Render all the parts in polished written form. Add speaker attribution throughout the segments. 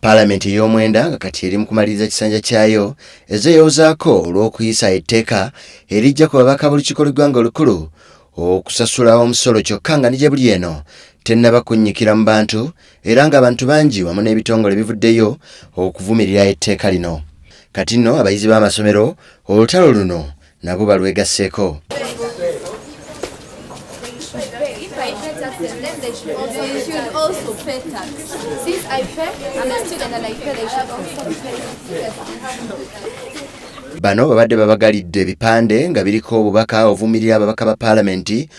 Speaker 1: palamenti y'omwenda nga kati eri mu kumaliriza kisanja kyayo ezeeyozaako olw'okuyisa etteeka erijja ku babaka b'olukiiko lw'eggwanga olukulu okusasula omusolo kyokka nga nije buli eno tennaba kunnyikira mu bantu era ng'abantu bangi wamu n'ebitongole bivuddeyo okuvumirira etteeka lino. Kati nno abayizi b'amasomero olutalo luno nabo balwegasseeko.
Speaker 2: They should also pay tax. Since I pay, I'm a student and I pay, they should also pay.
Speaker 1: Bano babade babagalidde ebipande nga biriko obubaka ovumirira ababaka ba palamenti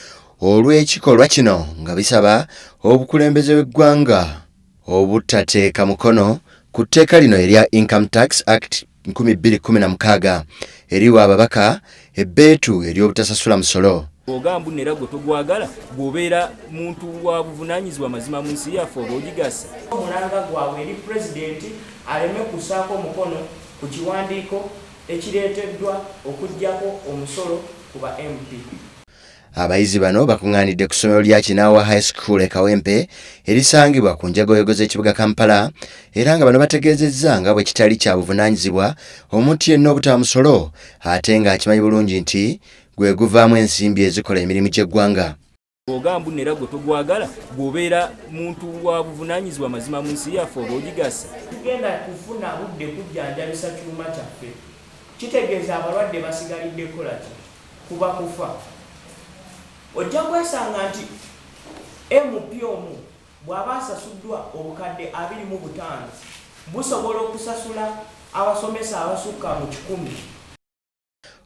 Speaker 1: olw'ekikolwa kino nga bisaba obukulembeze bw'eggwanga obutateeka mukono ku tteeka lino erya Income Tax Act 2016 eriwa ababaka ebbeetu ery'obutasasula musolo.
Speaker 3: Ogamba nera gwe togwagala bw'obeera muntu wa buvunanyizibwa mazima mu nsi yaffe oba ogigasa. Omulanga gwabwe eri pulezidenti aleme kusaako omukono ku kiwandiiko ekireeteddwa okuggyako omusolo ku ba MP.
Speaker 1: Abayizi bano bakunganidde ku ssomero lya Kinaawa High School e Kawempe erisangibwa ku njagoyogo z'ekibuga Kampala era nga bano bategeezezza nga bwe kitali kya buvunanyizibwa omuntu yenna obutaba musolo ate ng'akimanyi bulungi nti gwe guvaamu ensimbi ezikola emirimu gy'eggwanga.
Speaker 3: Ogamba nera gwe togwagala bw'obeera muntu wa buvunanyizibwa mazima mu nsi yaffe oba ogigasa. Tugenda kufuna budde kujjanjabisa kyuma kyaffe. Kitegeeza abalwadde basigalidde kola ki kuba kufa. Ojja kwesanga nti MP omu bw'aba asasuddwa obukadde 25 busobola okusasula abasomesa abasukka mu 100.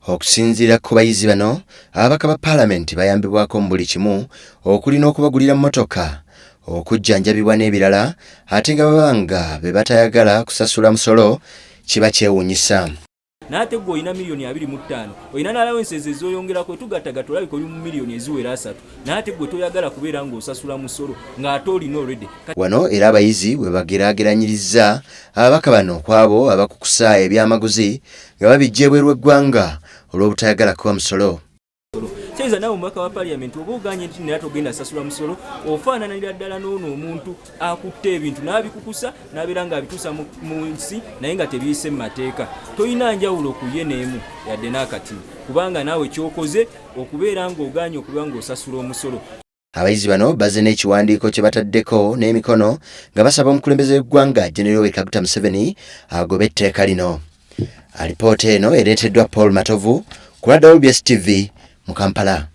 Speaker 1: Okusinziira ku bayizi bano ababaka ba palamenti bayambibwako mu buli kimu okuli n'okubagulira mmotoka okujjanjabibwa n'ebirala ate nga babanga be batayagala kusasula musolo kiba kyewuunyisa.
Speaker 3: Nate gwe olina miliyoni 25 olina n'alawensi ez'oyongerako tugattaga tulabika oli mu miliyoni eziwera 3 nate gwe toyagala kubeera ng'osasula musolo ng'ate olina already.
Speaker 1: Wano era abayizi bwe bageraageranyiriza ababaka bano kwabo abakukusa ebyamaguzi nga babijja ebweru w'eggwanga olw'obutayagala kuba musolo.
Speaker 3: Kyeza nawe omubaka wa palamenti oba oganye nti nera togenda sasula musolo ofaananira ddala n'ono omuntu akutte ebintu n'abikukusa n'abeera ng'abituusa mu nsi naye nga tebiyise mu mateeka. Toyina njawulo ku ye n'emu yadde n'akati kubanga naawe kyokoze okubeera ng'oganye okuba ng'osasula omusolo.
Speaker 1: Abayizi bano bazze n'ekiwandiiko kye bataddeko n'emikono nga basaba omukulembeze w'eggwanga General Kaguta Museveni agobe etteeka lino. Alipoota eno ereeteddwa Paul Matovu ku WBS TV mu Kampala.